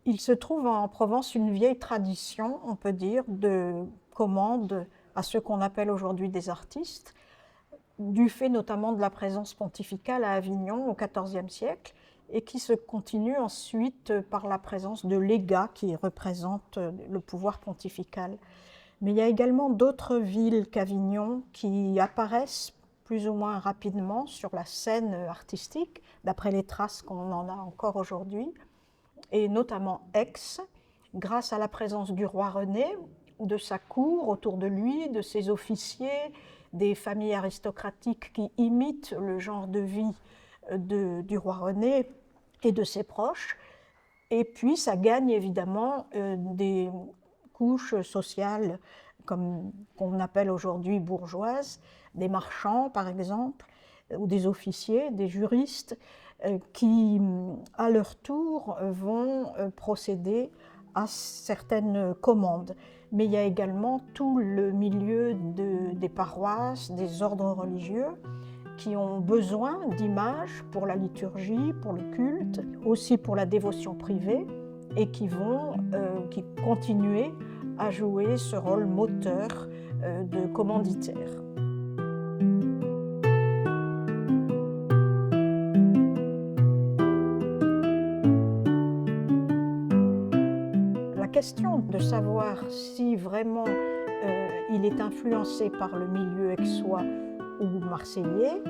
Il se trouve en Provence une vieille tradition, on peut dire, de commande à ceux qu'on appelle aujourd'hui des artistes, du fait notamment de la présence pontificale à Avignon au XIVe siècle, et qui se continue ensuite par la présence de légats qui représentent le pouvoir pontifical. Mais il y a également d'autres villes qu'Avignon qui apparaissent plus ou moins rapidement sur la scène artistique, d'après les traces qu'on en a encore aujourd'hui, et notamment Aix, grâce à la présence du roi René, de sa cour autour de lui, de ses officiers, des familles aristocratiques qui imitent le genre de vie du roi René et de ses proches. Et puis ça gagne évidemment des couches sociales comme qu'on appelle aujourd'hui bourgeoises, des marchands par exemple, ou des officiers, des juristes, qui à leur tour vont procéder à certaines commandes. Mais il y a également tout le milieu des paroisses, des ordres religieux, qui ont besoin d'images pour la liturgie, pour le culte, aussi pour la dévotion privée, et qui vont continuer à jouer ce rôle moteur de commanditaire. La question de savoir si vraiment il est influencé par le milieu aixois ou marseillais,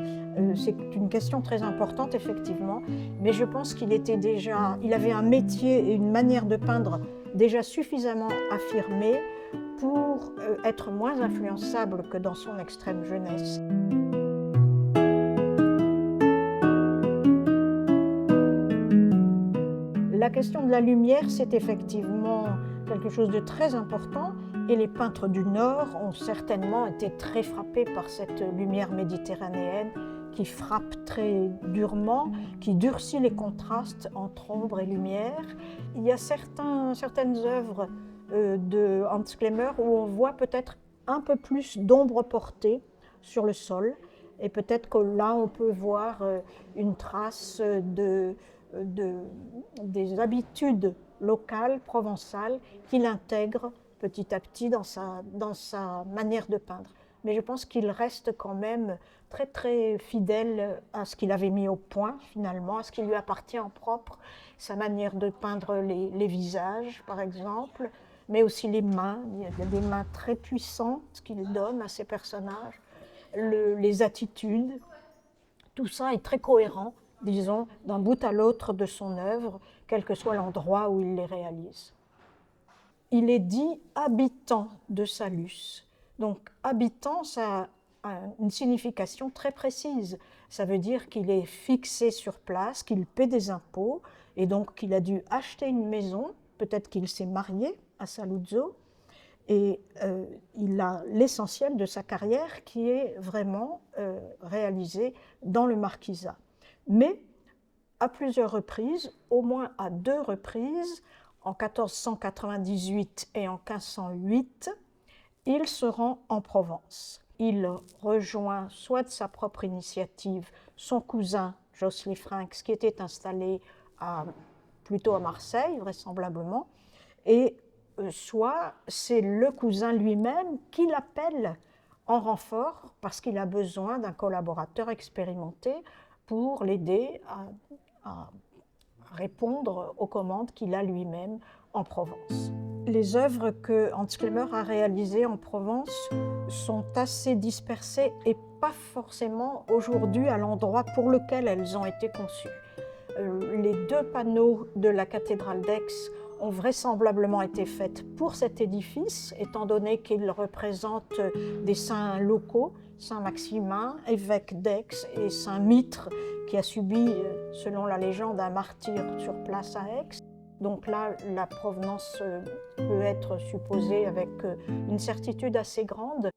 c'est une question très importante effectivement, mais je pense qu'il avait un métier et une manière de peindre déjà suffisamment affirmée pour être moins influençable que dans son extrême jeunesse. La question de la lumière, c'est effectivement quelque chose de très important, et les peintres du Nord ont certainement été très frappés par cette lumière méditerranéenne qui frappe très durement, qui durcit les contrastes entre ombre et lumière. Il y a certaines œuvres de Hans Klemmer où on voit peut-être un peu plus d'ombre portée sur le sol, et peut-être que là on peut voir une trace des habitudes locales, provençales, qu'il intègre petit à petit dans sa manière de peindre. Mais je pense qu'il reste quand même très très fidèle à ce qu'il avait mis au point finalement, à ce qui lui appartient en propre, sa manière de peindre les visages par exemple, mais aussi les mains. Il y a des mains très puissantes qu'il donne à ses personnages, les attitudes. Tout ça est très cohérent, disons, d'un bout à l'autre de son œuvre, quel que soit l'endroit où il les réalise. Il est dit habitant de Salus. Donc habitant, ça a une signification très précise. Ça veut dire qu'il est fixé sur place, qu'il paie des impôts, et donc qu'il a dû acheter une maison, peut-être qu'il s'est marié à Saluzzo, et il a l'essentiel de sa carrière qui est vraiment réalisé dans le marquisat. Mais à plusieurs reprises, au moins à 2 reprises, en 1498 et en 1508, il se rend en Provence. Il rejoint, soit de sa propre initiative, son cousin Josely Franks, qui était installé plutôt à Marseille, vraisemblablement, et soit c'est le cousin lui-même qui l'appelle en renfort parce qu'il a besoin d'un collaborateur expérimenté pour l'aider à répondre aux commandes qu'il a lui-même en Provence. Les œuvres que Hans Klemmer a réalisées en Provence sont assez dispersées et pas forcément aujourd'hui à l'endroit pour lequel elles ont été conçues. Les 2 panneaux de la cathédrale d'Aix ont vraisemblablement été faits pour cet édifice, étant donné qu'il représente des saints locaux, Saint Maximin, évêque d'Aix, et Saint Mitre, qui a subi, selon la légende, un martyre sur place à Aix. Donc là, la provenance peut être supposée avec une certitude assez grande.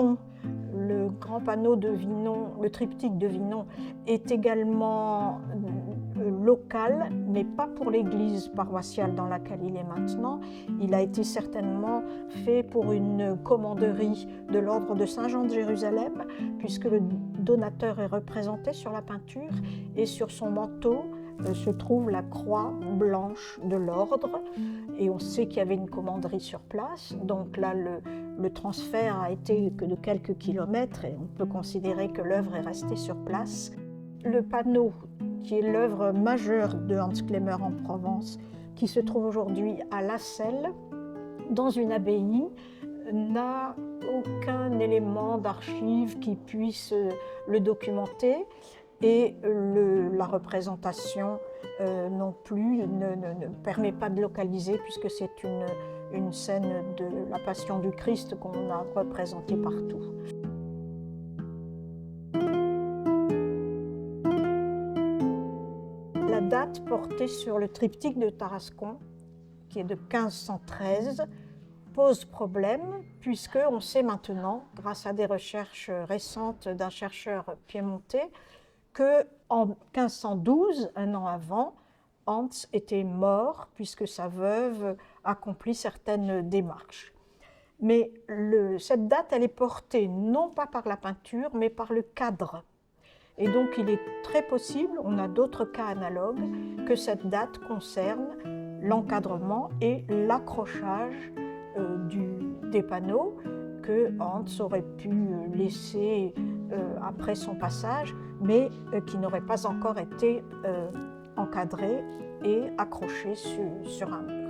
Vinon, le grand panneau de Vinon, le triptyque de Vinon, est également local, mais pas pour l'église paroissiale dans laquelle il est maintenant. Il a été certainement fait pour une commanderie de l'ordre de Saint-Jean de Jérusalem, puisque le donateur est représenté sur la peinture, et sur son manteau se trouve la croix blanche de l'ordre, et on sait qu'il y avait une commanderie sur place, donc là le transfert a été que de quelques kilomètres, et on peut considérer que l'œuvre est restée sur place. Le panneau, qui est l'œuvre majeure de Hans Klemmer en Provence, qui se trouve aujourd'hui à Lasselles, dans une abbaye, n'a aucun élément d'archive qui puisse le documenter, et la représentation non plus ne permet pas de localiser, puisque c'est une scène de la Passion du Christ qu'on a représentée partout. La date portée sur le triptyque de Tarascon, qui est de 1513, pose problème, puisqu'on sait maintenant, grâce à des recherches récentes d'un chercheur piémontais, qu'en 1512, un an avant, Hans était mort, puisque sa veuve accomplit certaines démarches. Mais cette date, elle est portée non pas par la peinture, mais par le cadre. Et donc il est très possible, on a d'autres cas analogues, que cette date concerne l'encadrement et l'accrochage des panneaux que Hans aurait pu laisser après son passage, mais qui n'auraient pas encore été encadrés et accrochés sur un mur.